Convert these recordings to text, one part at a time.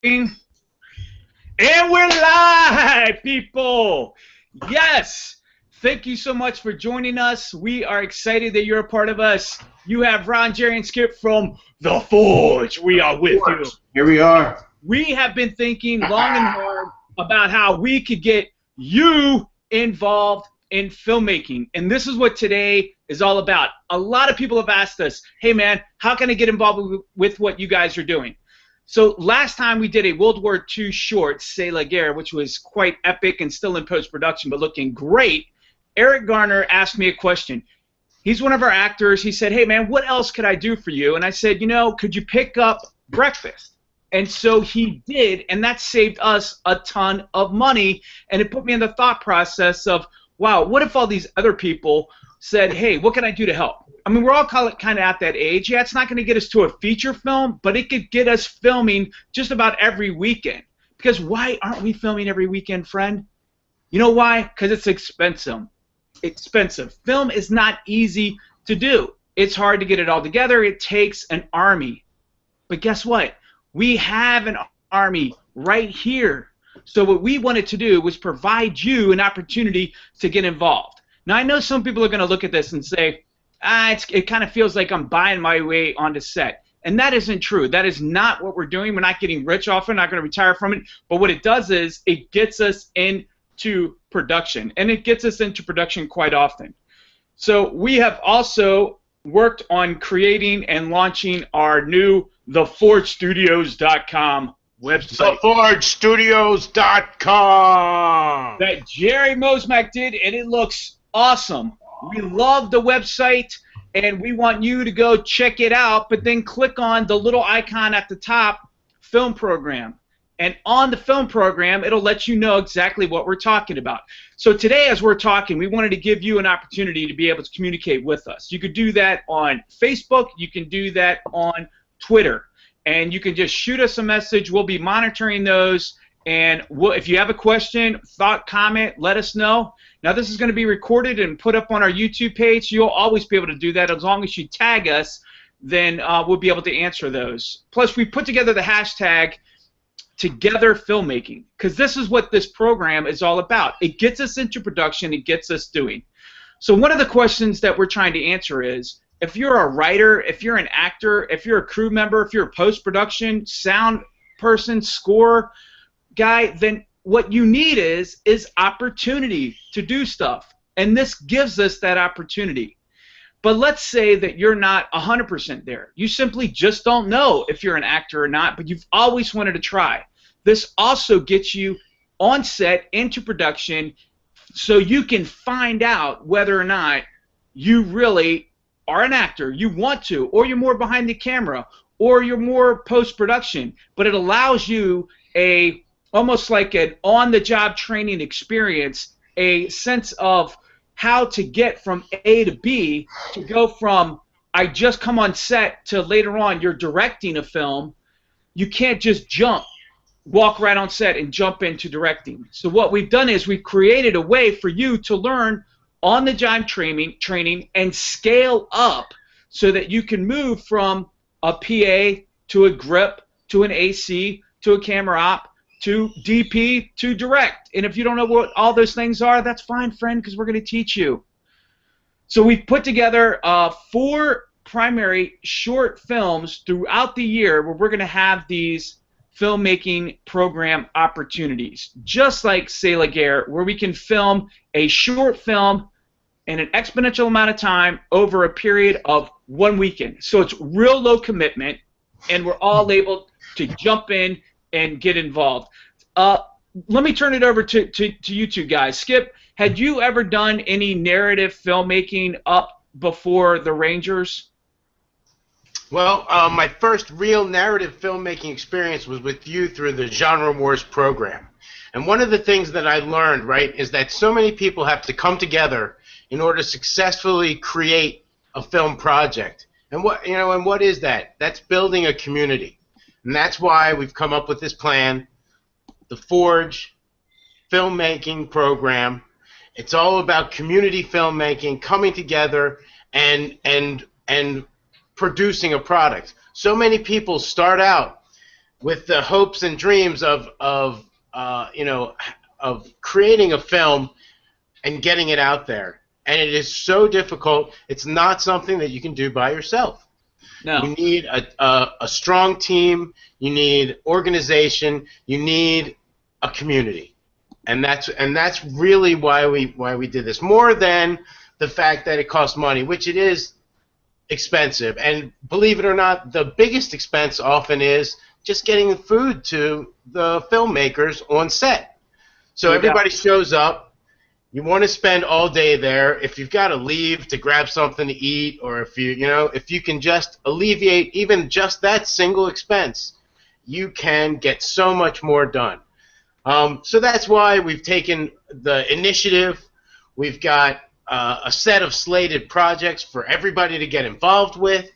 And we're live, people. Yes. Thank you so much for joining us. We are excited that you're a part of us. You have Ron, Jerry, and Skip from The Forge. We are with you. Here we are. We have been thinking long and hard about how we could get you involved in filmmaking. And this is what today is all about. A lot of people have asked us, hey man, how can I get involved with what you guys are doing? So last time we did a World War II short, C'est la guerre, which was quite epic and still in post-production but looking great. Eric Garner asked me a question. He's one of our actors. He said, hey man, what else could I do for you? And I said, you know, could you pick up breakfast? And so he did, and that saved us a ton of money, and it put me in the thought process of, wow, what if all these other people said, hey, what can I do to help? I mean, we're all kind of at that age. Yeah, it's not going to get us to a feature film, but it could get us filming just about every weekend. Because why aren't we filming every weekend, friend? You know why? Because it's expensive. Film is not easy to do. It's hard to get it all together. It takes an army. But guess what? We have an army right here. So what we wanted to do was provide you an opportunity to get involved. Now, I know some people are going to look at this and say, it kind of feels like I'm buying my way onto set. And that isn't true. That is not what we're doing. We're not getting rich off it. We're not going to retire from it. But what it does is it gets us into production. And it gets us into production quite often. So we have also worked on creating and launching our new TheForgeStudios.com website. TheForgeStudios.com. That Jerry Mosmack did, and it looks awesome. We love the website, and we want you to go check it out, but then click on the little icon at the top, Film Program. And on the Film Program, it'll let you know exactly what we're talking about. So today, as we're talking, we wanted to give you an opportunity to be able to communicate with us. You could do that on Facebook. You can do that on Twitter. And you can just shoot us a message. We'll be monitoring those. And if you have a question, thought, comment, let us know. Now, this is going to be recorded and put up on our YouTube page. You'll always be able to do that as long as you tag us. Then we'll be able to answer those. Plus, we put together the hashtag Together Filmmaking, because this is what this program is all about. It gets us into production. It gets us doing. So one of the questions that we're trying to answer is, if you're a writer, if you're an actor, if you're a crew member, if you're a post-production, sound person, score guy, then what you need is opportunity to do stuff. And this gives us that opportunity. But let's say that you're not 100% there. You simply just don't know if you're an actor or not, but you've always wanted to try. This also gets you on set, into production, so you can find out whether or not you really are an actor, you want to, or you're more behind the camera, or you're more post-production. But it allows you almost like an on-the-job training experience, a sense of how to get from A to B, to go from I just come on set to later on you're directing a film. You can't just walk right on set and jump into directing. So what we've done is we've created a way for you to learn on-the-job training and scale up so that you can move from a PA to a grip to an AC to a camera op to DP to direct. And if you don't know what all those things are, that's fine, friend, because we're going to teach you. So we've put together 4 primary short films throughout the year where we're going to have these filmmaking program opportunities, just like C'est la guerre, where we can film a short film in an exponential amount of time over a period of 1 weekend. So it's real low commitment, and we're all able to jump in and get involved. Let me turn it over to you two guys. Skip, had you ever done any narrative filmmaking up before the Rangers? Well, my first real narrative filmmaking experience was with you through the Genre Wars program. And one of the things that I learned, right, is that so many people have to come together in order to successfully create a film project. And what is that? That's building a community. And that's why we've come up with this plan, the Forge filmmaking program. It's all about community filmmaking, coming together and producing a product. So many people start out with the hopes and dreams you know, of creating a film and getting it out there. And it is so difficult. It's not something that you can do by yourself. No. You need a strong team. You need organization. You need a community, and that's really why we did this. More than the fact that it costs money, which it is expensive. And believe it or not, the biggest expense often is just getting the food to the filmmakers on set. So everybody shows up. You want to spend all day there. If you've got to leave to grab something to eat, or if if you can just alleviate even just that single expense, you can get so much more done. So that's why we've taken the initiative. We've got a set of slated projects for everybody to get involved with.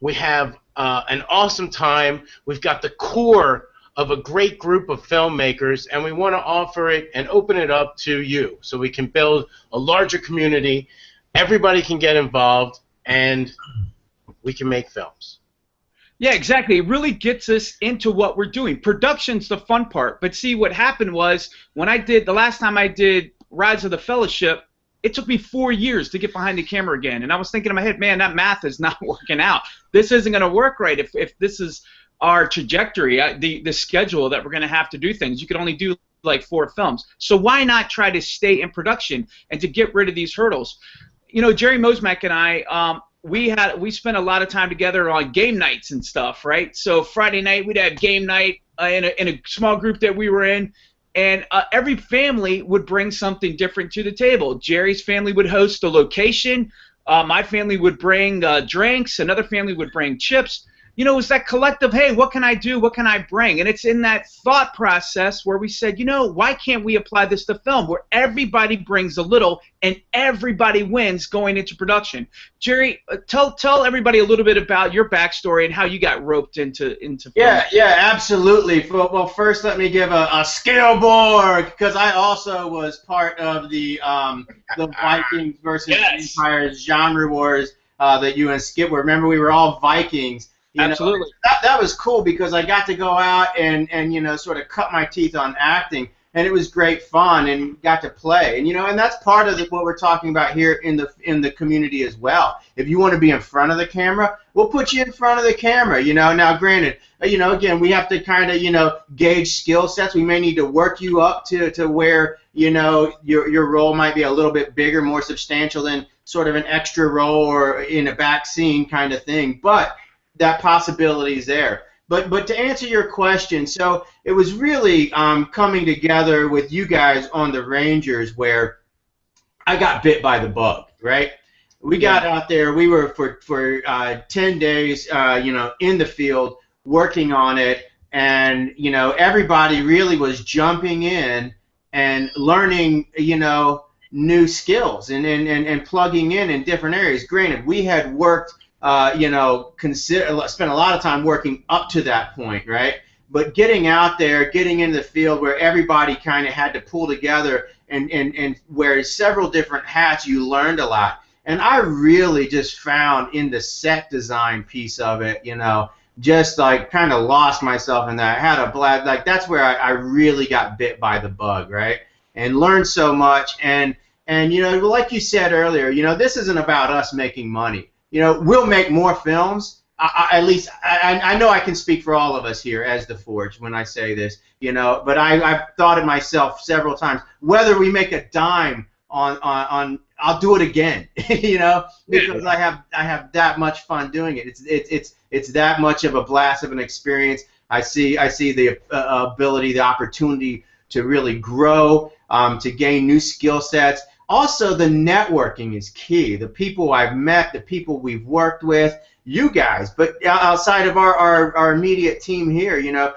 We have an awesome time. We've got the core of a great group of filmmakers, and we want to offer it and open it up to you so we can build a larger community. Everybody can get involved, and we can make films. Yeah, exactly. It really gets us into what we're doing. Production's the fun part. But see, what happened was when the last time I did Rise of the Fellowship, it took me 4 years to get behind the camera again. And I was thinking in my head, man, that math is not working out. This isn't going to work right if this is our trajectory, the schedule that we're going to have to do things. You can only do like 4 films. So why not try to stay in production and to get rid of these hurdles? You know, Jerry Mosmak and I, we spent a lot of time together on game nights and stuff, right? So Friday night we'd have game night in a small group that we were in, and every family would bring something different to the table. Jerry's family would host a location. My family would bring drinks. Another family would bring chips. You know, it was that collective, hey, what can I do? What can I bring? And it's in that thought process where we said, you know, why can't we apply this to film where everybody brings a little and everybody wins going into production? Jerry, tell everybody a little bit about your backstory and how you got roped into film. Yeah, absolutely. Well, first let me give a skill board, because I also was part of the Vikings versus Empires genre wars that you and Skip were. Remember, we were all Vikings. Absolutely. That was cool because I got to go out and you know, sort of cut my teeth on acting, and it was great fun and got to play. And you know, and that's part of what we're talking about here in the community as well. If you want to be in front of the camera, we'll put you in front of the camera. You know, now granted, you know, again, we have to kind of, you know, gauge skill sets. We may need to work you up to where, you know, your role might be a little bit bigger, more substantial than sort of an extra role or in a back scene kind of thing. But that possibility is there. But to answer your question, so it was really coming together with you guys on the Rangers where I got bit by the bug, right? We got out there. We were for 10 days, you know, in the field working on it, and you know, everybody really was jumping in and learning, you know, new skills and plugging in different areas. Granted, we had worked. You know, spent a lot of time working up to that point, right? But getting out there, getting into the field where everybody kind of had to pull together and wear several different hats, you learned a lot. And I really just found in the set design piece of it, you know, just like kind of lost myself in that. I had a blast. Like that's where I really got bit by the bug, right? And learned so much. And you know, like you said earlier, you know, this isn't about us making money. You know, we'll make more films. At least I know I can speak for all of us here as The Forge when I say this. You know, but I've thought of myself several times. Whether we make a dime on I'll do it again. You know, because I have that much fun doing it. It's that much of a blast of an experience. I see the ability, the opportunity to really grow, to gain new skill sets. Also, the networking is key. The people I've met, the people we've worked with, you guys. But outside of our immediate team here, you know,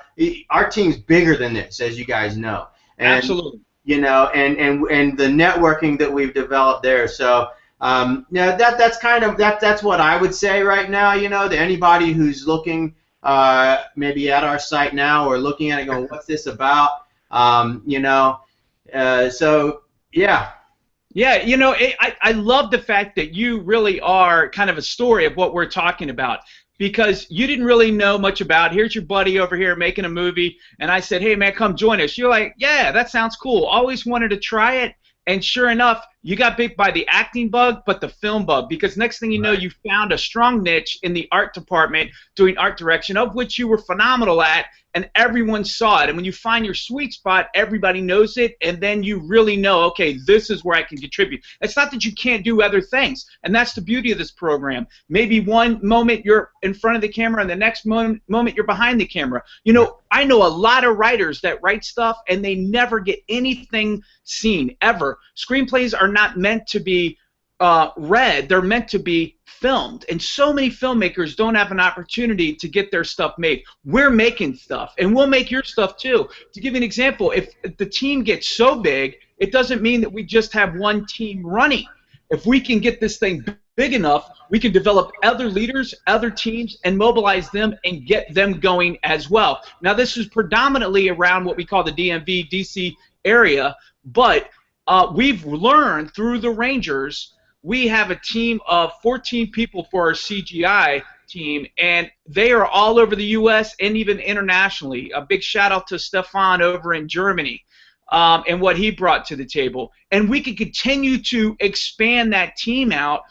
our team's bigger than this, as you guys know. And, absolutely. You know, and the networking that we've developed there. So, you know, that's kind of that's what I would say right now. You know, to anybody who's looking maybe at our site now or looking at it, going, "What's this about?" You know, so yeah. Yeah, you know, I love the fact that you really are kind of a story of what we're talking about. because you didn't really know much about, here's your buddy over here making a movie, and I said, hey, man, come join us. You're like, yeah, that sounds cool. Always wanted to try it. And sure enough, you got bit by the acting bug, but the film bug, because next thing you know, you found a strong niche in the art department doing art direction, of which you were phenomenal at, and everyone saw it. And when you find your sweet spot, everybody knows it, and then you really know, okay, this is where I can contribute. It's not that you can't do other things, and that's the beauty of this program. Maybe one moment you're in front of the camera, and the next moment you're behind the camera. You know, I know a lot of writers that write stuff, and they never get anything seen, ever. Screenplays are not meant to be read, they're meant to be filmed, and so many filmmakers don't have an opportunity to get their stuff made. We're making stuff, and we'll make your stuff too. To give you an example, if the team gets so big, it doesn't mean that we just have one team running. If we can get this thing big enough, we can develop other leaders, other teams, and mobilize them and get them going as well. Now, this is predominantly around what we call the DMV, DC area, but we've learned through the Rangers. We have a team of 14 people for our CGI team, and they are all over the U.S. and even internationally. A big shout out to Stefan over in Germany and what he brought to the table. And we can continue to expand that team out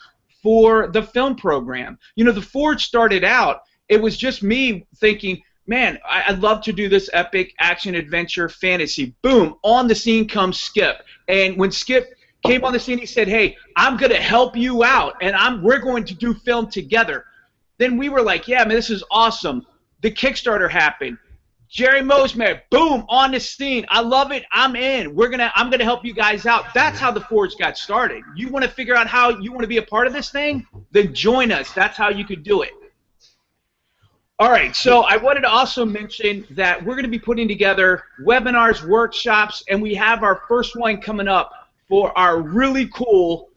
for the film program. You know, the Forge started out, it was just me thinking, man, I'd love to do this epic action adventure fantasy. Boom, on the scene comes Skip. And when Skip came on the scene, he said, hey, I'm going to help you out, and we're going to do film together. Then we were like, yeah, man, this is awesome. The Kickstarter happened. Jerry Mosmer, boom, on the scene. I love it. I'm in. I'm gonna help you guys out. That's how the Forge got started. You want to figure out how you want to be a part of this thing? Then join us. That's how you could do it. All right, so I wanted to also mention that we're going to be putting together webinars, workshops, and we have our first one coming up for our really cool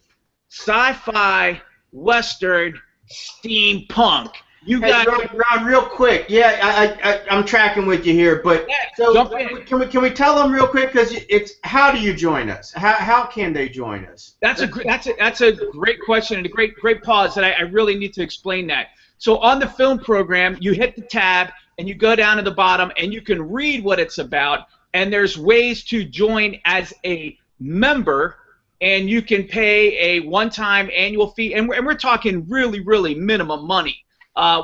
sci-fi, western, steampunk. You hey, got Ron, real quick. Yeah, I'm tracking with you here, but yeah, so can we tell them real quick, because it's how do you join us? How can they join us? That's a great question and a great pause that I really need to explain that. So on the film program, you hit the tab and you go down to the bottom and you can read what it's about, and there's ways to join as a member, and you can pay a one-time annual fee, and we're talking really minimum money.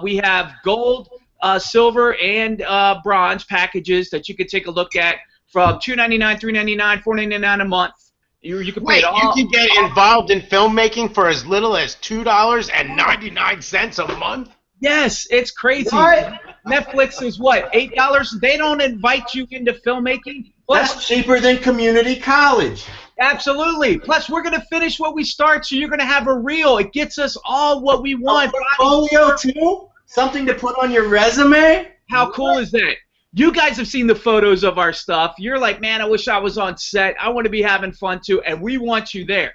We have gold, silver, and bronze packages that you can take a look at from $2.99, $3.99, $4.99 a month. You can pay it all. You can get involved in filmmaking for as little as $2.99 a month? Yes, it's crazy. What? Netflix is what, $8? They don't invite you into filmmaking. Plus, That's cheaper than community college. absolutely. Plus, we're going to finish what we start, so you're going to have a reel. It gets us all what we want. Portfolio too? Something to put on your resume? How cool is that? You guys have seen the photos of our stuff. You're like, man, I wish I was on set. I want to be having fun too, and we want you there.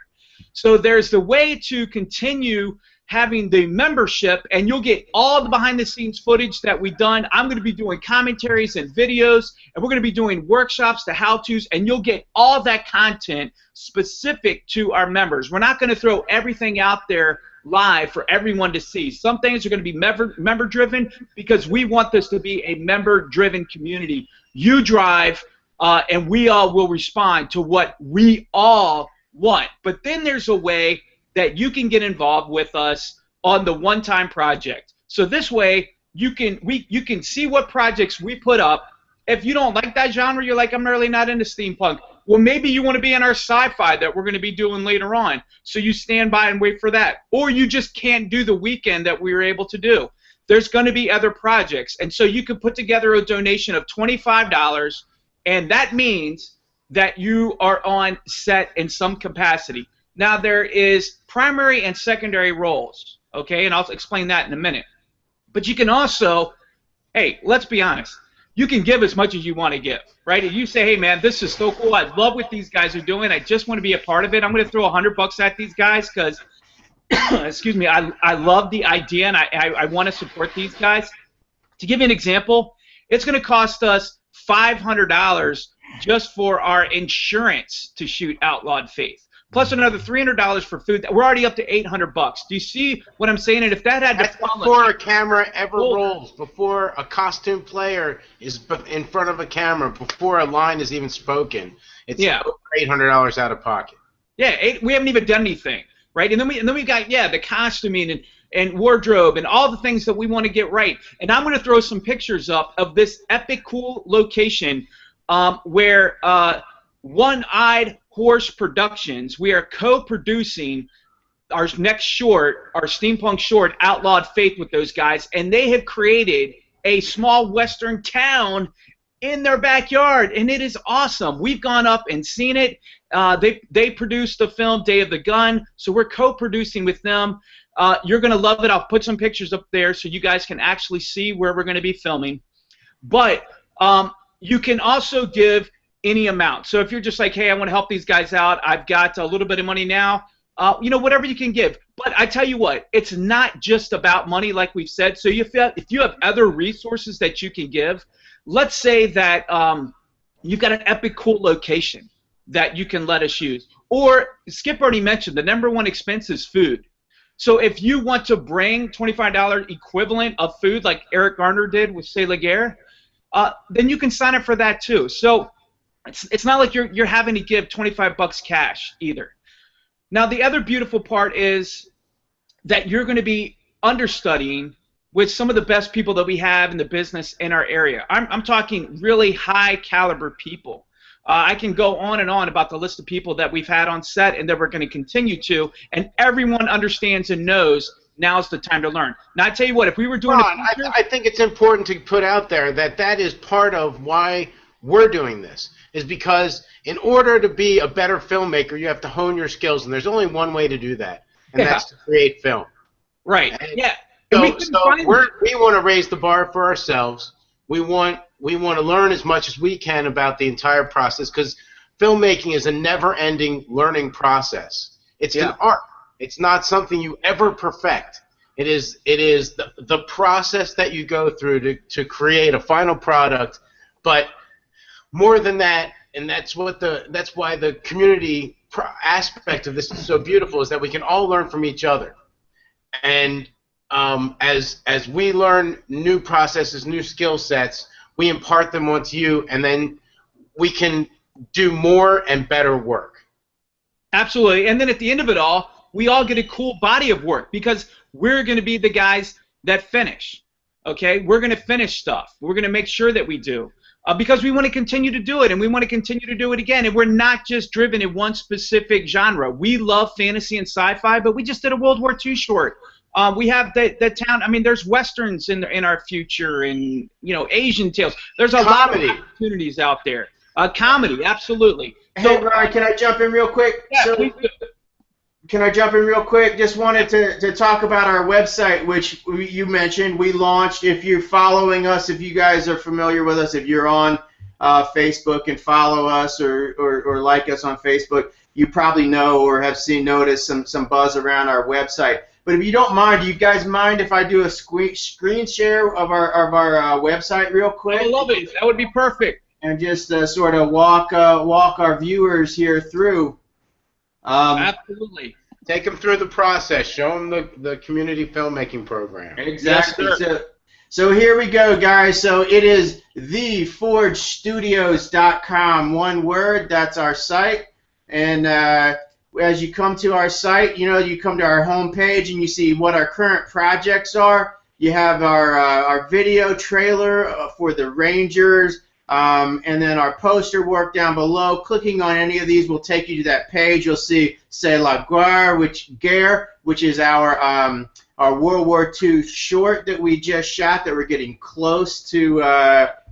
So there's the way to continue having the membership, and you'll get all the behind-the-scenes footage that we've done. I'm going to be doing commentaries and videos, and we're going to be doing workshops, the how-tos, and you'll get all that content specific to our members. We're not going to throw everything out there live for everyone to see. Some things are going to be member-driven because we want this to be a member-driven community. You drive, and we all will respond to what we all want. But then there's a way that you can get involved with us on the one-time project. So this way, you can see what projects we put up. If you don't like that genre, you're like, I'm really not into steampunk. Well, maybe you want to be in our sci-fi that we're going to be doing later on. So you stand by and wait for that. Or you just can't do the weekend that we were able to do. There's going to be other projects. And so you can put together a donation of $25, and that means that you are on set in some capacity. Now, there is primary and secondary roles, okay? And I'll explain that in a minute. But you can also, hey, let's be honest. You can give as much as you want to give, right? If you say, hey, man, this is so cool. I love what these guys are doing. I just want to be a part of it. I'm going to throw $100 at these guys because, excuse me, I love the idea, and I want to support these guys. To give you an example, it's going to cost us $500 just for our insurance to shoot Outlawed Faith. plus another $300 for food. We're already up to $800. Do you see what I'm saying? And if that had That's to follow, before a camera ever rolls, before a costume player is in front of a camera, before a line is even spoken, it's over $800 out of pocket. Yeah, we haven't even done anything, right? And then we've got the costuming and wardrobe and all the things that we want to get right. And I'm going to throw some pictures up of this epic cool location where One-Eyed Horse Productions, we are co-producing our next short, our steampunk short, Outlawed Faith, with those guys, and they have created a small western town in their backyard, and it is awesome. We've gone up and seen it. They produced the film Day of the Gun, so we're co-producing with them. You're going to love it. I'll put some pictures up there so you guys can actually see where we're going to be filming. But you can also give any amount. So if you're just like, hey, I want to help these guys out, I've got a little bit of money now, whatever you can give. But I tell you what, it's not just about money, like we've said. So if you have other resources that you can give, let's say that you've got an epic cool location that you can let us use. Or Skip already mentioned the #1 expense is food. So if you want to bring $25 equivalent of food like Eric Garner did with C'est La Guerre, then you can sign up for that too. So it's not like you're having to give $25 cash either. Now the other beautiful part is that you're going to be understudying with some of the best people that we have in the business in our area. I'm talking really high caliber people. I can go on and on about the list of people that we've had on set and that we're going to continue to, and everyone understands and knows now's the time to learn. Now I tell you what, if we were doing I think it's important to put out there that is part of why we're doing this, is because in order to be a better filmmaker, you have to hone your skills, and there's only one way to do that, and that's to create film. Right. And so we want to raise the bar for ourselves. We want to learn as much as we can about the entire process, because filmmaking is a never-ending learning process. It's an art. It's not something you ever perfect. It is the process that you go through to create a final product. But more than that, and that's why the community aspect of this is so beautiful, is that we can all learn from each other. And as we learn new processes, new skill sets, we impart them onto you, and then we can do more and better work. Absolutely. And then at the end of it all, we all get a cool body of work, because we're going to be the guys that finish. Okay? We're going to finish stuff. We're going to make sure that we do. Because we want to continue to do it, and we want to continue to do it again. And we're not just driven in one specific genre. We love fantasy and sci-fi, but we just did a World War II short. We have the town. I mean, there's westerns in our future, and Asian tales. There's a lot of opportunities out there. Comedy, absolutely. Hey, Brian, can I jump in real quick? Yeah, please do. Can I jump in real quick? Just wanted to talk about our website, which you mentioned. We launched. If you're following us, if you guys are familiar with us, if you're on Facebook and follow us or like us on Facebook, you probably know or have noticed some buzz around our website. But if you don't mind, do you guys mind if I do a screen share of our website real quick? I love it. That would be perfect. And just sort of walk our viewers here through. Absolutely. Take them through the process. Show them the community filmmaking program. Exactly. Yes, so here we go, guys. So it is theforgestudios.com. One word. That's our site. And as you come to our site, you come to our home page and you see what our current projects are. You have our video trailer for the Rangers. And then our poster work down below. Clicking on any of these will take you to that page. You'll see C'est La Guerre, which is our World War II short that we just shot, that we're getting close to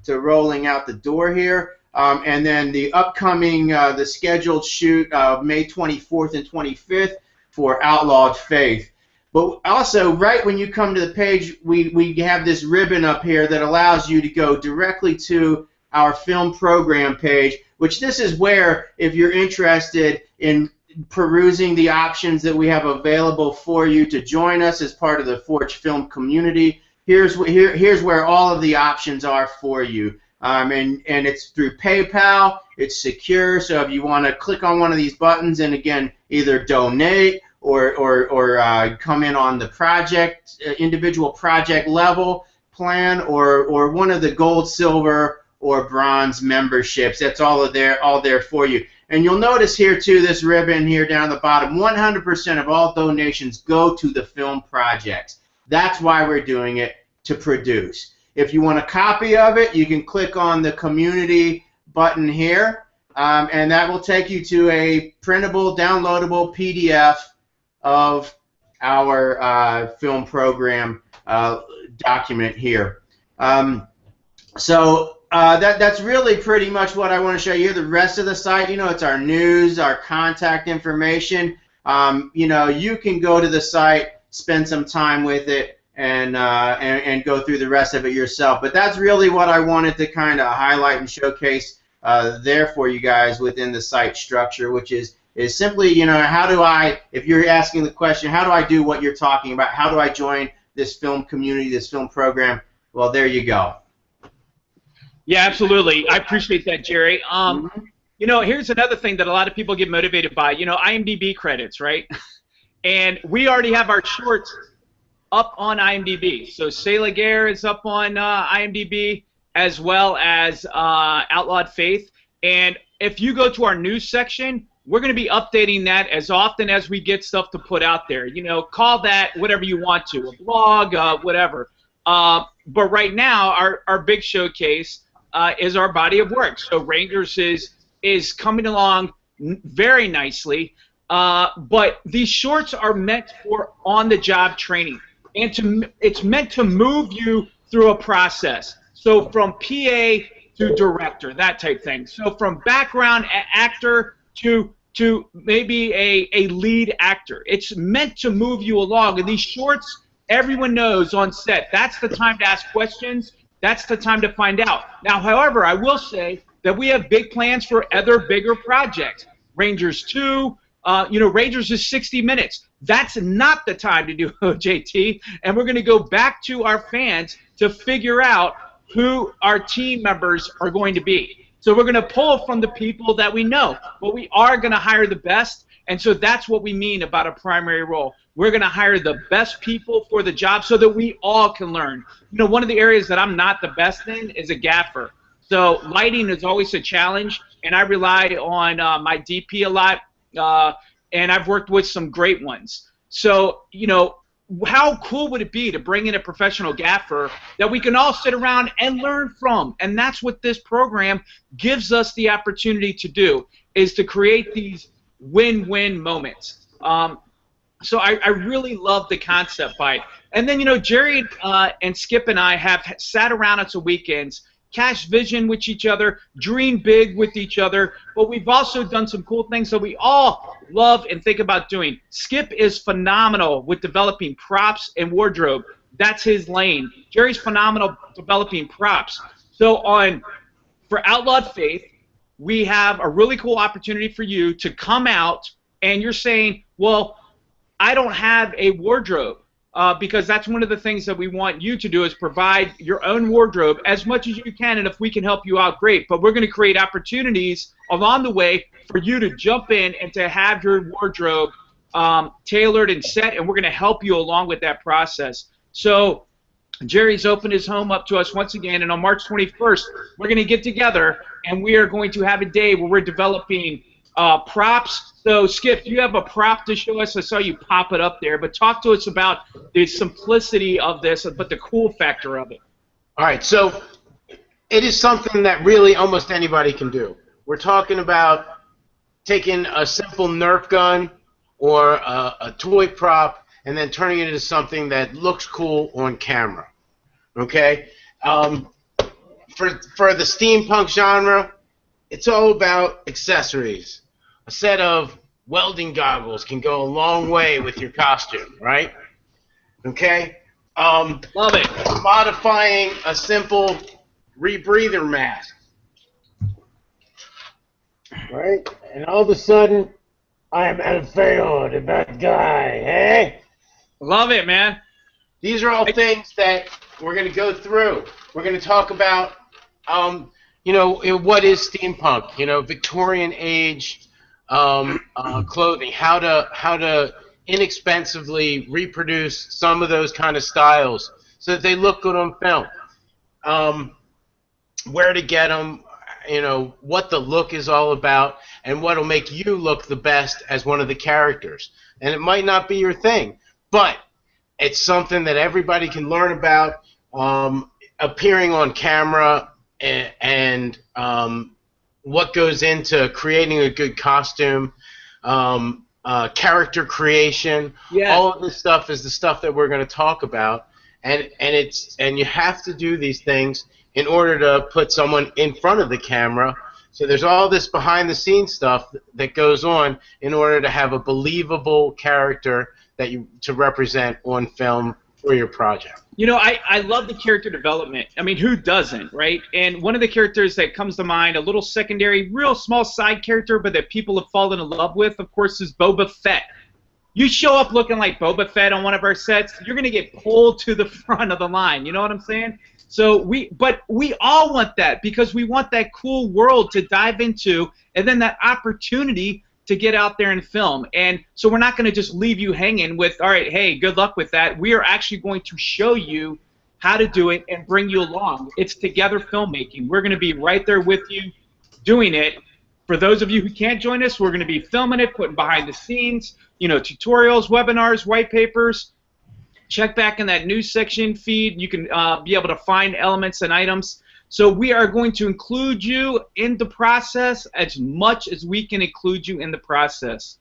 rolling out the door here. And then the upcoming, the scheduled shoot of May 24th and 25th for Outlawed Faith. But also, right when you come to the page, we have this ribbon up here that allows you to go directly to our film program page, which this is where, if you're interested in perusing the options that we have available for you to join us as part of the Forge Film community, here's where all of the options are for you. and it's through PayPal. It's secure, so if you want to click on one of these buttons and, again, either donate or come in on the project, individual project level plan, or one of the gold, silver, or bronze memberships, that's all there for you. And you'll notice here, too, this ribbon here down the bottom, 100% of all donations go to the film projects. That's why we're doing it, to produce. If you want a copy of it, you can click on the community button here, and that will take you to a printable, downloadable PDF of our film program document here. That's really pretty much what I want to show you. The rest of the site, it's our news, our contact information. You can go to the site, spend some time with it, and go through the rest of it yourself. But that's really what I wanted to kind of highlight and showcase there for you guys within the site structure, which is simply, how do I, if you're asking the question, how do I do what you're talking about? How do I join this film community, this film program? Well, there you go. Yeah, absolutely. I appreciate that, Jerry. Here's another thing that a lot of people get motivated by. IMDb credits, right? And we already have our shorts up on IMDb. So C'est la Guerre is up on IMDb, as well as Outlawed Faith. And if you go to our news section, we're going to be updating that as often as we get stuff to put out there. Call that whatever you want to, a blog, whatever. But right now, our big showcase is our body of work. So Rangers is coming along very nicely, but these shorts are meant for on-the-job training, and it's meant to move you through a process. So from PA to director, that type thing. So from background actor to maybe a lead actor. It's meant to move you along, and these shorts, everyone knows on set, that's the time to ask questions. That's the time to find out. Now, however, I will say that we have big plans for other bigger projects. Rangers 2, Rangers is 60 minutes. That's not the time to do OJT, and we're going to go back to our fans to figure out who our team members are going to be. So we're going to pull from the people that we know, but we are going to hire the best, and so that's what we mean about a primary role. We're going to hire the best people for the job so that we all can learn. One of the areas that I'm not the best in is a gaffer. So lighting is always a challenge, and I rely on my DP a lot, and I've worked with some great ones. So, how cool would it be to bring in a professional gaffer that we can all sit around and learn from? And that's what this program gives us the opportunity to do, is to create these win-win moments. So I really love the concept by it. And then, Jerry and Skip and I have sat around on some weekends, cast vision with each other, dream big with each other, but we've also done some cool things that we all love and think about doing. Skip is phenomenal with developing props and wardrobe. That's his lane. Jerry's phenomenal developing props. So for Outlawed Faith, we have a really cool opportunity for you to come out, and you're saying, well, I don't have a wardrobe, because that's one of the things that we want you to do, is provide your own wardrobe as much as you can, and if we can help you out, great. But we're going to create opportunities along the way for you to jump in and to have your wardrobe tailored and set, and we're going to help you along with that process. So Jerry's opened his home up to us once again, and on March 21st, we're going to get together, and we are going to have a day where we're developing props. So, Skip, you have a prop to show us. I saw you pop it up there, but talk to us about the simplicity of this, but the cool factor of it. All right, so it is something that really almost anybody can do. We're talking about taking a simple Nerf gun or a toy prop and then turning it into something that looks cool on camera. Okay? For the steampunk genre, it's all about accessories. A set of welding goggles can go a long way with your costume, right? Okay? Love it. Modifying a simple rebreather mask. Right? And all of a sudden, I am Alfeo, the bad guy, eh? Love it, man. These are all things that we're going to go through. We're going to talk about You know, what is steampunk? You know, Victorian age clothing. How to inexpensively reproduce some of those kind of styles so that they look good on film. Um, where to get them, you know, what the look is all about, and what'll make you look the best as one of the characters. And it might not be your thing, but it's something that everybody can learn about. Appearing on camera and what goes into creating a good costume, character creation. Yes. All of this stuff is the stuff that we're going to talk about, and you have to do these things in order to put someone in front of the camera. So there's all this behind-the-scenes stuff that goes on in order to have a believable character to represent on film for your project. You know, I love the character development. I mean, who doesn't, right? And one of the characters that comes to mind, a little secondary, real small side character, but that people have fallen in love with, of course, is Boba Fett. You show up looking like Boba Fett on one of our sets, you're going to get pulled to the front of the line. You know what I'm saying? So but we all want that because we want that cool world to dive into and then that opportunity to get out there and film. And so we're not going to just leave you hanging with, all right, hey, good luck with that. We are actually going to show you how to do it and bring you along. It's together filmmaking. We're going to be right there with you doing it. For those of you who can't join us, we're going to be filming it, putting behind the scenes, you know, tutorials, webinars, white papers. Check back in that news section feed. You can be able to find elements and items. So we are going to include you in the process as much as we can include you in the process.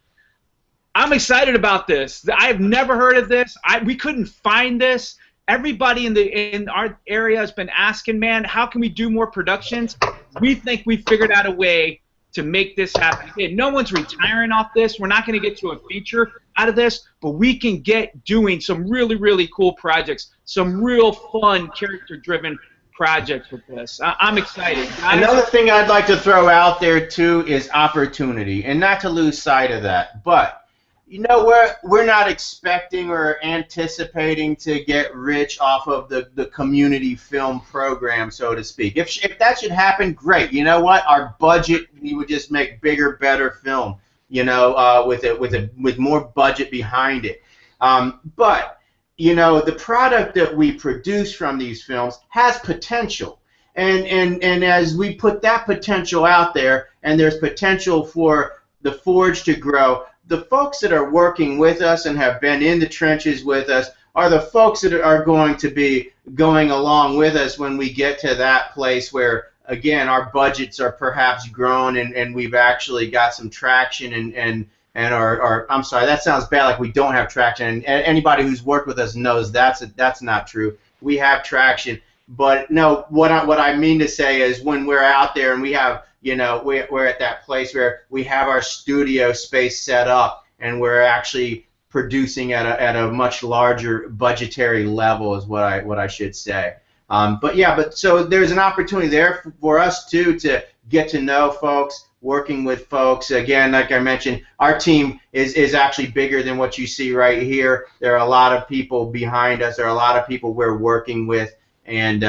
I'm excited about this. I've never heard of this. We couldn't find this. Everybody in our area has been asking, man, how can we do more productions? We think we figured out a way to make this happen. Again, no one's retiring off this. We're not going to get to a feature out of this, but we can get doing some really, really cool projects, some real fun, character-driven projects with this. I'm excited. Another thing I'd like to throw out there, too, is opportunity, and not to lose sight of that. But, you know, we're not expecting or anticipating to get rich off of the community film program, so to speak. If that should happen, great. You know what? Our budget, we would just make bigger, better film, you know, with more budget behind it. But, you know, the product that we produce from these films has potential. And as we put that potential out there, and there's potential for the Forge to grow, the folks that are working with us and have been in the trenches with us are the folks that are going to be going along with us when we get to that place where, again, our budgets are perhaps grown and we've actually got some traction and I'm sorry, that sounds bad, like we don't have traction. And anybody who's worked with us knows that's not true. We have traction. But no, what I mean to say is when we're out there and we have, you know, we're at that place where we have our studio space set up and we're actually producing at a much larger budgetary level is what I should say. But so there's an opportunity there for us too to get to know folks, working with folks. Again, like I mentioned, our team is actually bigger than what you see right here. There are a lot of people behind us. There are a lot of people we're working with, and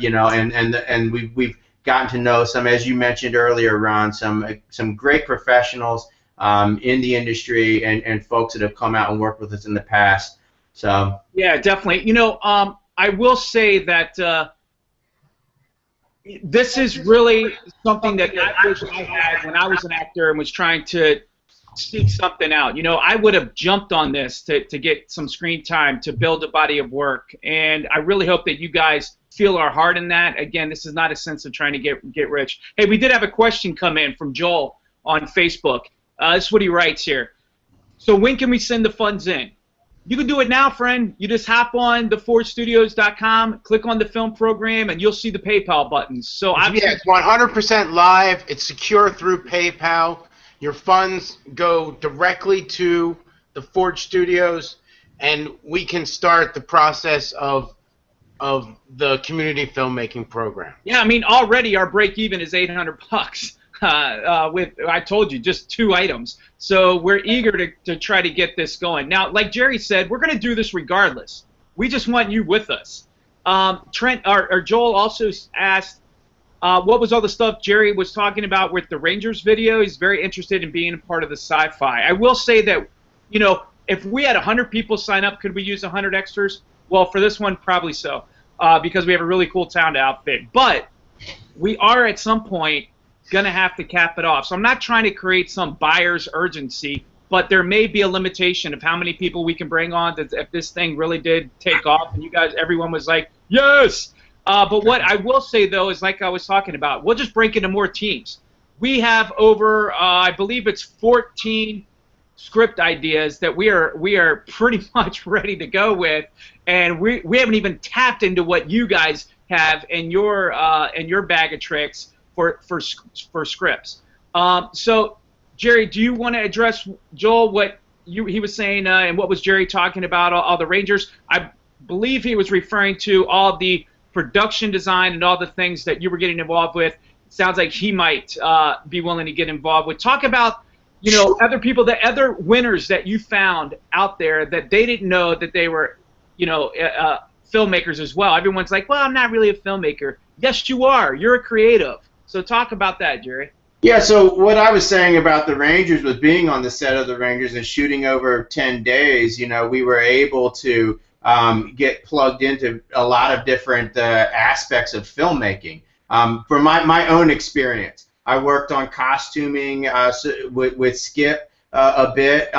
you know, and we've gotten to know some, as you mentioned earlier, Ron, some great professionals in the industry and folks that have come out and worked with us in the past. So yeah, definitely. You know, I will say that this is really something that I wish I had when I was an actor and was trying to speak something out. You know, I would have jumped on this to get some screen time, to build a body of work, and I really hope that you guys feel our heart in that. Again, this is not a sense of trying to get rich. Hey, we did have a question come in from Joel on Facebook. This is what he writes here. So when can we send the funds in? You can do it now, friend. You just hop on theforgestudios.com, click on the film program, and you'll see the PayPal buttons. So yeah, it's 100% live. It's secure through PayPal. Your funds go directly to the Forge Studios, and we can start the process of the community filmmaking program. Yeah, I mean, already our break-even is $800. With, I told you, just 2 items. So we're eager to try to get this going. Now, like Jerry said, we're going to do this regardless. We just want you with us. Trent or Joel also asked, what was all the stuff Jerry was talking about with the Rangers video? He's very interested in being a part of the sci-fi. I will say that, you know, if we had 100 people sign up, could we use 100 extras? Well, for this one, probably so, because we have a really cool town to outfit. But we are at some point going to have to cap it off. So I'm not trying to create some buyer's urgency, but there may be a limitation of how many people we can bring on if this thing really did take off and you guys, everyone was like, yes! But what I will say, though, is like I was talking about, we'll just break into more teams. We have over, I believe it's 14 script ideas that we are pretty much ready to go with, and we haven't even tapped into what you guys have in your bag of tricks for scripts. So, Jerry, do you want to address, Joel, what he was saying, and what was Jerry talking about, all the Rangers? I believe he was referring to all the production design and all the things that you were getting involved with. Sounds like he might be willing to get involved with. Talk about, you know, other people, the other winners that you found out there that they didn't know that they were, you know, filmmakers as well. Everyone's like, well, I'm not really a filmmaker. Yes, you are. You're a creative. So talk about that, Jerry. Yeah, so what I was saying about the Rangers was being on the set of the Rangers and shooting over 10 days, you know, we were able to get plugged into a lot of different aspects of filmmaking. From my own experience, I worked on costuming with Skip a bit.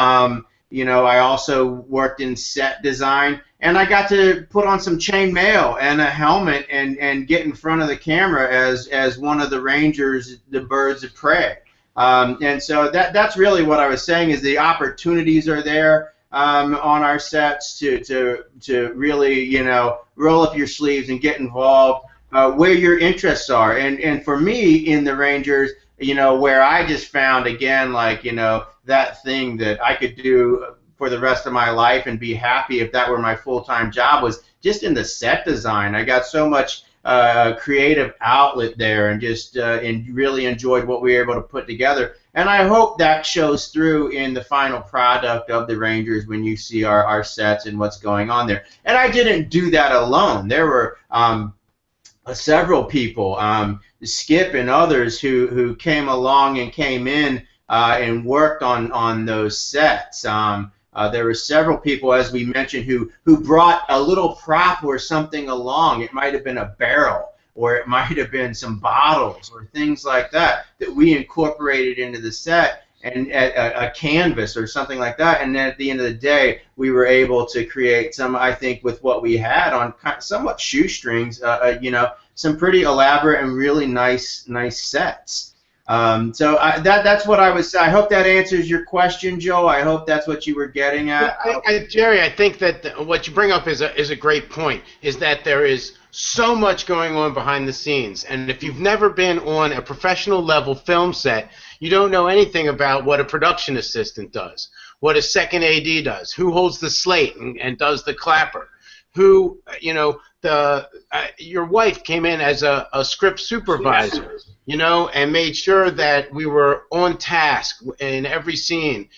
You know, I also worked in set design, and I got to put on some chainmail and a helmet and get in front of the camera as one of the Rangers, the Birds of Prey. And so that's really what I was saying, is the opportunities are there on our sets to really, you know, roll up your sleeves and get involved where your interests are. And for me in the Rangers, you know, where I just found, again, like, you know, that thing that I could do for the rest of my life and be happy if that were my full-time job, was just in the set design. I got so much creative outlet there, and just and really enjoyed what we were able to put together. And I hope that shows through in the final product of the Rangers when you see our sets and what's going on there. And I didn't do that alone. There were several people, Skip and others, who came along and came in and worked on those sets. There were several people, as we mentioned, who brought a little prop or something along. It might have been a barrel, or it might have been some bottles or things like that we incorporated into the set, and a canvas or something like that. And then at the end of the day, we were able to create some, I think, with what we had on somewhat shoestrings, you know, some pretty elaborate and really nice sets. So that's what I was. I hope that answers your question, Joe. I hope that's what you were getting at. Jerry, I think that what you bring up is a great point. Is that there is so much going on behind the scenes, and if you've never been on a professional level film set, you don't know anything about what a production assistant does, what a second AD does, who holds the slate and does the clapper, who, you know, your wife came in as a script supervisor, you know, and made sure that we were on task in every scene,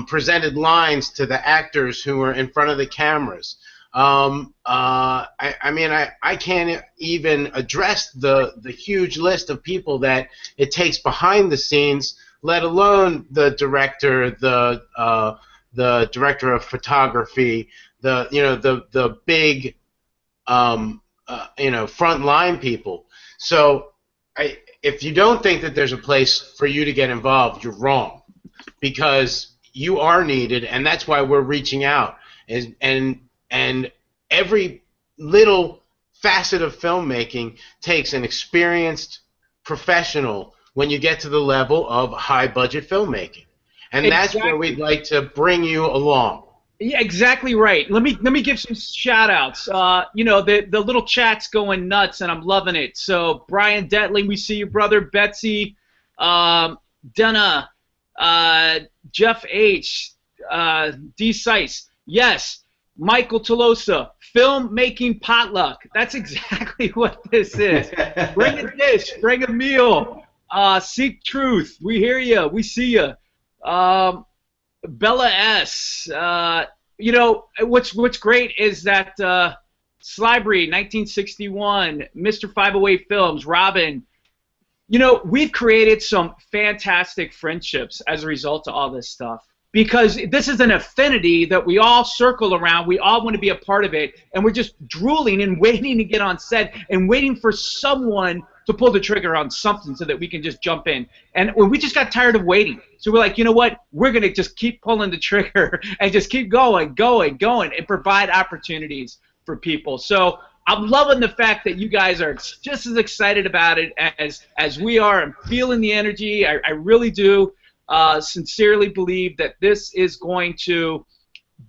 presented lines to the actors who were in front of the cameras. I mean, I can't even address the huge list of people that it takes behind the scenes, let alone the director, the director of photography, the big frontline people. So if you don't think that there's a place for you to get involved, you're wrong, because you are needed, and that's why we're reaching out. And every little facet of filmmaking takes an experienced professional when you get to the level of high-budget filmmaking. And that's where we'd like to bring you along. Yeah, exactly right. Let me give some shout-outs. You know, the little chat's going nuts, and I'm loving it. So, Brian Detling, we see you, brother. Betsy, Dana, Jeff H., D. Sice. Yes. Michael Tolosa, filmmaking potluck. That's exactly what this is. Bring a dish, bring a meal. Seek truth. We hear you. We see you. Bella S. You know, what's great is that Slibrary, 1961, Mr. 508 Films, Robin, You know, we've created some fantastic friendships as a result of all this stuff. Because this is an affinity that we all circle around. We all want to be a part of it. And we're just drooling and waiting to get on set and waiting for someone to pull the trigger on something so that we can just jump in. And we just got tired of waiting. So we're like, you know what? We're going to just keep pulling the trigger and just keep going, and provide opportunities for people. So I'm loving the fact that you guys are just as excited about it as we are. I'm feeling the energy. I really do. Sincerely believe that this is going to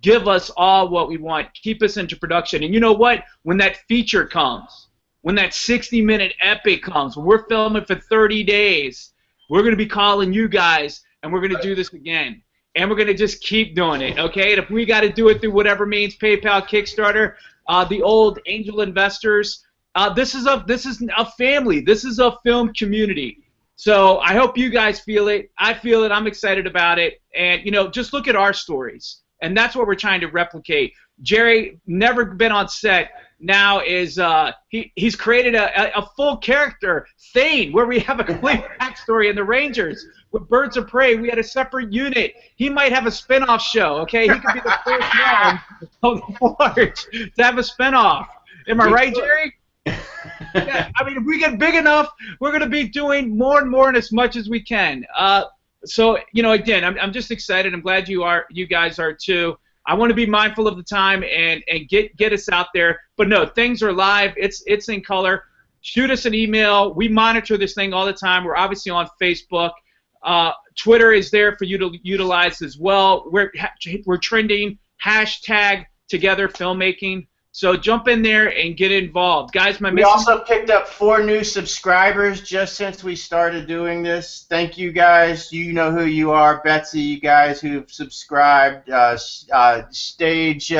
give us all what we want, keep us into production. And you know what? When that feature comes, when that 60-minute epic comes, when we're filming for 30 days, we're going to be calling you guys, and we're going to do this again. And we're going to just keep doing it, okay? And if we got to do it through whatever means, PayPal, Kickstarter, the old angel investors, this is a family. This is a film community. So I hope you guys feel it. I feel it. I'm excited about it. And, you know, just look at our stories. And that's what we're trying to replicate. Jerry, never been on set, now is he's created a full character, Thane, where we have a complete backstory in the Rangers. With Birds of Prey, we had a separate unit. He might have a spinoff show, okay? He could be the first one of the Forge to have a spinoff. Am I right, Jerry? Yeah, I mean, if we get big enough, we're going to be doing more and more and as much as we can. So, you know, again, I'm just excited. I'm glad you guys are too. I want to be mindful of the time and get us out there. But no, things are live. It's in color. Shoot us an email. We monitor this thing all the time. We're obviously on Facebook. Twitter is there for you to utilize as well. We're trending #TogetherFilmmaking. So jump in there and get involved. Guys, we also picked up 4 new subscribers just since we started doing this. Thank you guys. You know who you are. Betsy, you guys who've subscribed. Stage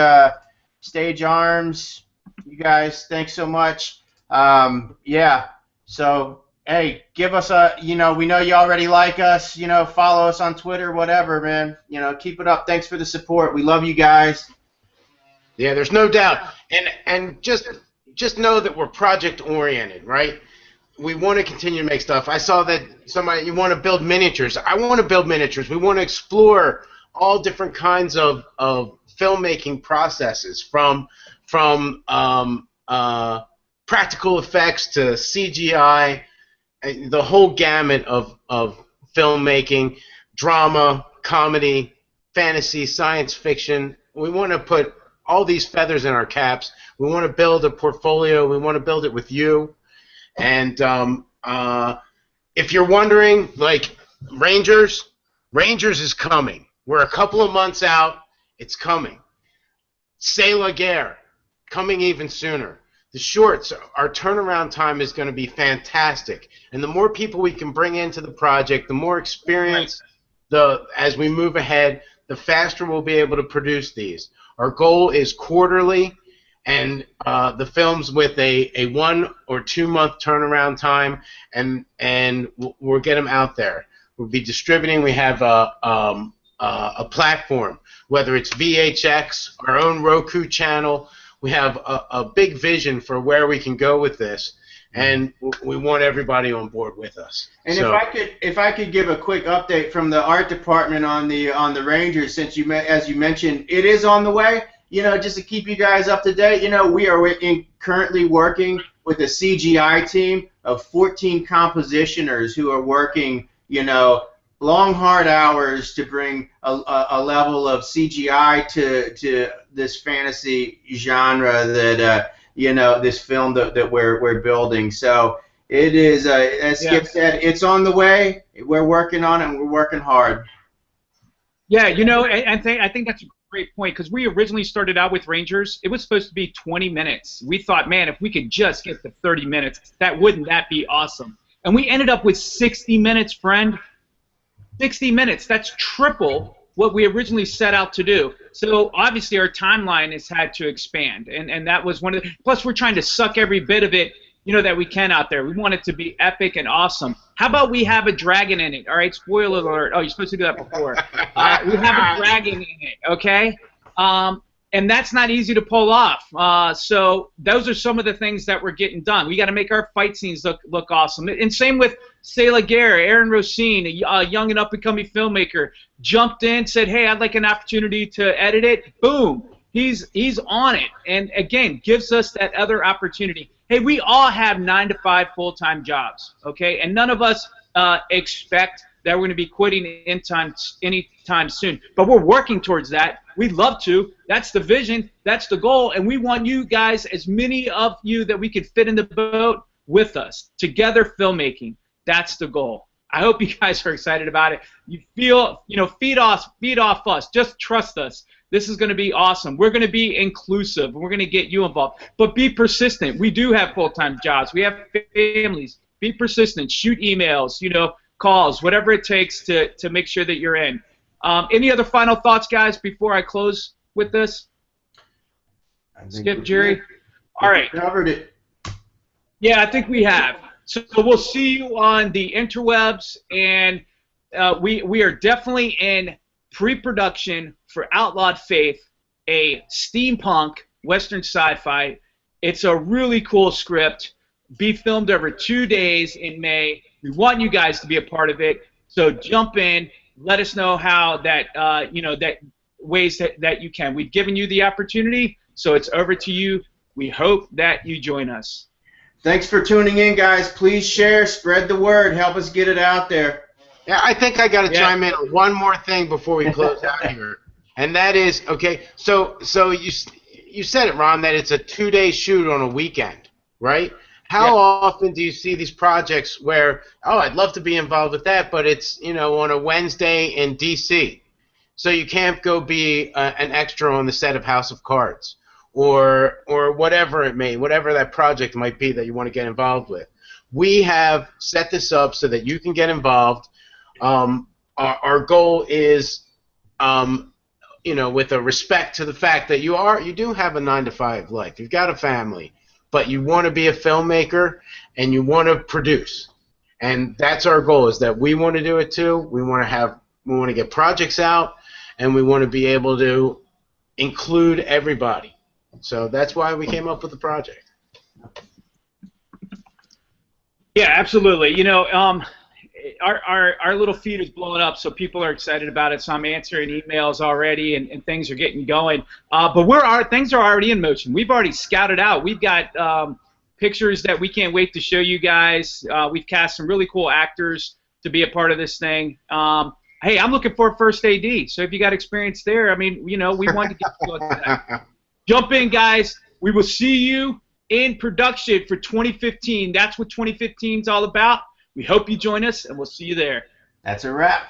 Arms, you guys, thanks so much. Yeah, so, hey, give us a, you know, we know you already like us. You know, follow us on Twitter, whatever, man. You know, keep it up. Thanks for the support. We love you guys. Yeah, there's no doubt. And just know that we're project oriented, right? We want to continue to make stuff. I saw that you want to build miniatures. I want to build miniatures. We want to explore all different kinds of filmmaking processes, from practical effects to CGI, the whole gamut of filmmaking, drama, comedy, fantasy, science fiction. We want to put all these feathers in our caps. We want to build a portfolio. We want to build it with you. And if you're wondering, like, Rangers is coming. We're a couple of months out. It's coming. C'est la guerre, coming even sooner. The shorts, our turnaround time is going to be fantastic. And the more people we can bring into the project, the more experience, as we move ahead, the faster we'll be able to produce these. Our goal is quarterly, and the films with a 1 or 2 month turnaround time, and we'll get them out there. We'll be distributing. We have a platform, whether it's VHX, our own Roku channel. We have a big vision for where we can go with this, and we want everybody on board with us. And so, if I could give a quick update from the art department on the Rangers, since as you mentioned, it is on the way. You know, just to keep you guys up to date, you know, we are currently working with a CGI team of 14 compositioners who are working, you know, long, hard hours to bring a level of CGI to this fantasy genre that you know, this film that we're building. So it is, as Skip said, it's on the way. We're working on it, and we're working hard. Yeah, you know, I think that's a great point, because we originally started out with Rangers. It was supposed to be 20 minutes. We thought, man, if we could just get to 30 minutes, wouldn't that be awesome? And we ended up with 60 minutes, friend. 60 minutes. That's triple what we originally set out to do. So obviously our timeline has had to expand, and that was one of the. Plus, we're trying to suck every bit of it, you know, that we can out there. We want it to be epic and awesome. How about we have a dragon in it? All right, spoiler alert. Oh, you're supposed to do that before. We have a dragon in it, okay? And that's not easy to pull off. So those are some of the things that we're getting done. We got to make our fight scenes look awesome. And same with Sayla Gare, Aaron Rosine, a young and up-and-coming filmmaker, jumped in, said, hey, I'd like an opportunity to edit it. Boom. He's on it. And, again, gives us that other opportunity. Hey, we all have 9-to-5 full-time jobs, okay? And none of us expect that we're going to be quitting anytime soon. But we're working towards that. We'd love to. That's the vision. That's the goal. And we want you guys, as many of you that we could fit in the boat with us, together filmmaking. That's the goal. I hope you guys are excited about it. You feel, feed off us. Just trust us. This is going to be awesome. We're going to be inclusive. We're going to get you involved. But be persistent. We do have full-time jobs. We have families. Be persistent. Shoot emails, calls, whatever it takes to make sure that you're in. Any other final thoughts, guys, before I close with this? Skip, Jerry? All right. Covered it. Yeah, I think we have. So we'll see you on the interwebs, and we are definitely in pre-production for Outlawed Faith, a steampunk Western sci-fi. It's a really cool script. Be filmed over 2 days in May. We want you guys to be a part of it. So jump in. Let us know how that that ways that you can. We've given you the opportunity, so it's over to you. We hope that you join us. Thanks for tuning in, guys. Please share, spread the word, help us get it out there. Yeah, I think I got to chime in on one more thing before we close out here, and that is So you said it, Ron, that it's a 2-day shoot on a weekend, right? How often do you see these projects where, I'd love to be involved with that, but it's, on a Wednesday in D.C., so you can't go be an extra on the set of House of Cards or whatever that project might be that you want to get involved with. We have set this up so that you can get involved. Our goal is, with a respect to the fact that you do have a 9-to-5 life. You've got a family. But you want to be a filmmaker and you want to produce, and that's our goal. Is that we want to do it too. We want to get projects out, and we want to be able to include everybody. So that's why we came up with the project. Yeah, absolutely. Our little feed is blowing up, so people are excited about it. So I'm answering emails already, and things are getting going. But things are already in motion. We've already scouted out. We've got pictures that we can't wait to show you guys. We've cast some really cool actors to be a part of this thing. Hey, I'm looking for a first AD. So if you got experience there, we want to get you into that. Jump in, guys. We will see you in production for 2015. That's what 2015 is all about. We hope you join us, and we'll see you there. That's a wrap.